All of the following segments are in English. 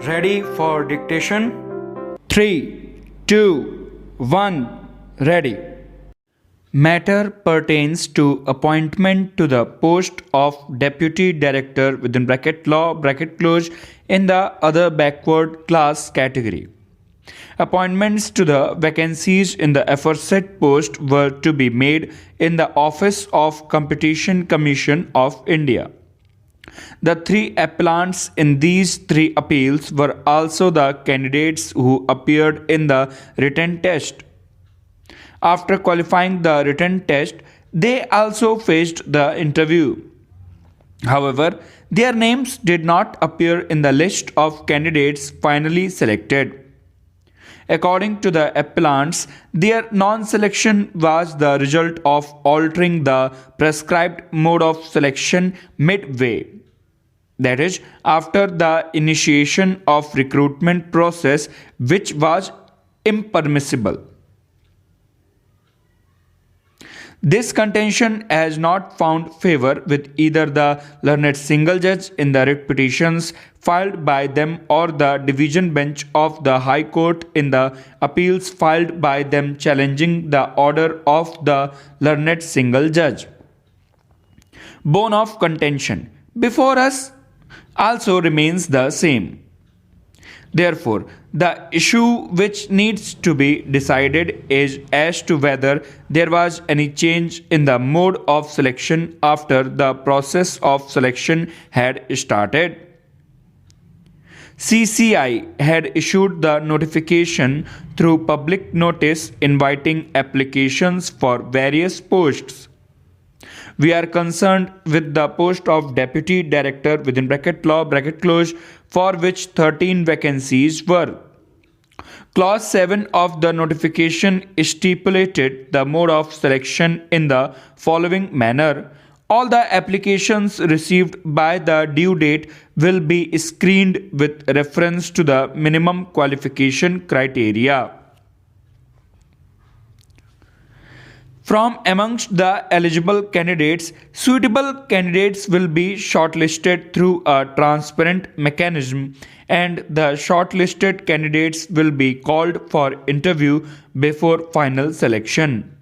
Ready for dictation? 3, 2, 1, ready. Matter pertains to appointment to the post of Deputy Director within bracket law bracket close in the other backward class category. Appointments to the vacancies in the aforesaid post were to be made in the Office of Competition Commission of India. The three appellants in these three appeals were also the candidates who appeared in the written test. After qualifying the written test, they also faced the interview. However, their names did not appear in the list of candidates finally selected. According to the appellants, their non-selection was the result of altering the prescribed mode of selection midway. That is, after the initiation of recruitment process, which was impermissible. This contention has not found favor with either the learned single judge in the writ petitions filed by them or the division bench of the High Court in the appeals filed by them challenging the order of the learned single judge. Bone of contention before us also remains the same. Therefore, the issue which needs to be decided is as to whether there was any change in the mode of selection after the process of selection had started. CCI had issued the notification through public notice inviting applications for various posts. We are concerned with the post of Deputy Director within bracket law bracket close for which 13 vacancies were. Clause 7 of the notification stipulated the mode of selection in the following manner. All the applications received by the due date will be screened with reference to the minimum qualification criteria. From amongst the eligible candidates, suitable candidates will be shortlisted through a transparent mechanism, and the shortlisted candidates will be called for interview before final selection.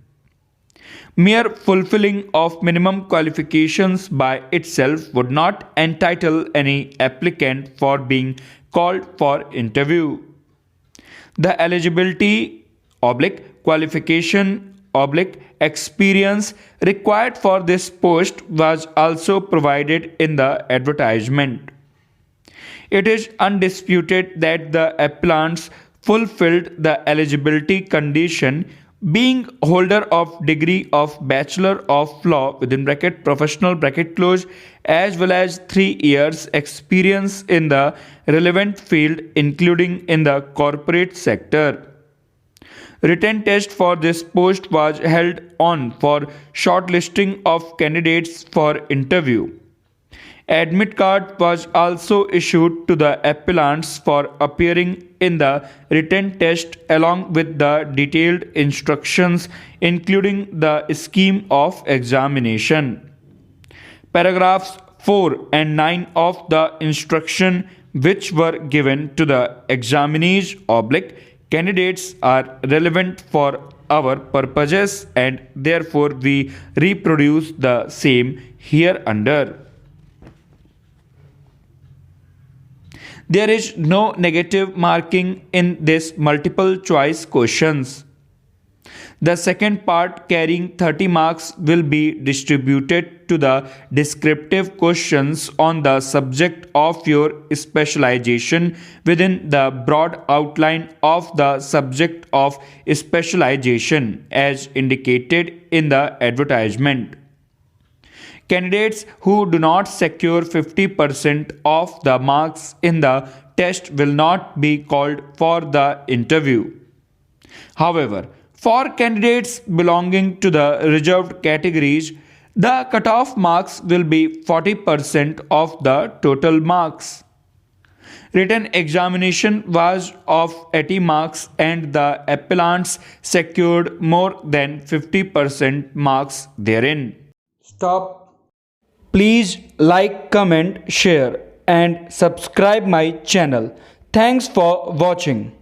Mere fulfilling of minimum qualifications by itself would not entitle any applicant for being called for interview. The eligibility qualification experience required for this post was also provided in the advertisement. It is undisputed that the appellants fulfilled the eligibility condition, being holder of degree of Bachelor of Law within bracket professional bracket close, as well as 3 years experience in the relevant field including in the corporate sector. Written test for this post was held on for shortlisting of candidates for interview. Admit card was issued to the appellants for appearing in the written test along with the detailed instructions including the scheme of examination. Paragraphs 4 and 9 of the instruction which were given to the examinees candidates are relevant for our purposes and therefore we reproduce the same hereunder. There is no negative marking in this multiple choice questions. The second part carrying 30 marks will be distributed to the descriptive questions on the subject of your specialization within the broad outline of the subject of specialization as indicated in the advertisement. Candidates who do not secure 50% of the marks in the test will not be called for the interview. However, for candidates belonging to the reserved categories, the cutoff marks will be 40% of the total marks. Written examination was of 80 marks and the appellants secured more than 50% marks therein. Stop. Please like, comment, share and subscribe my channel. Thanks for watching.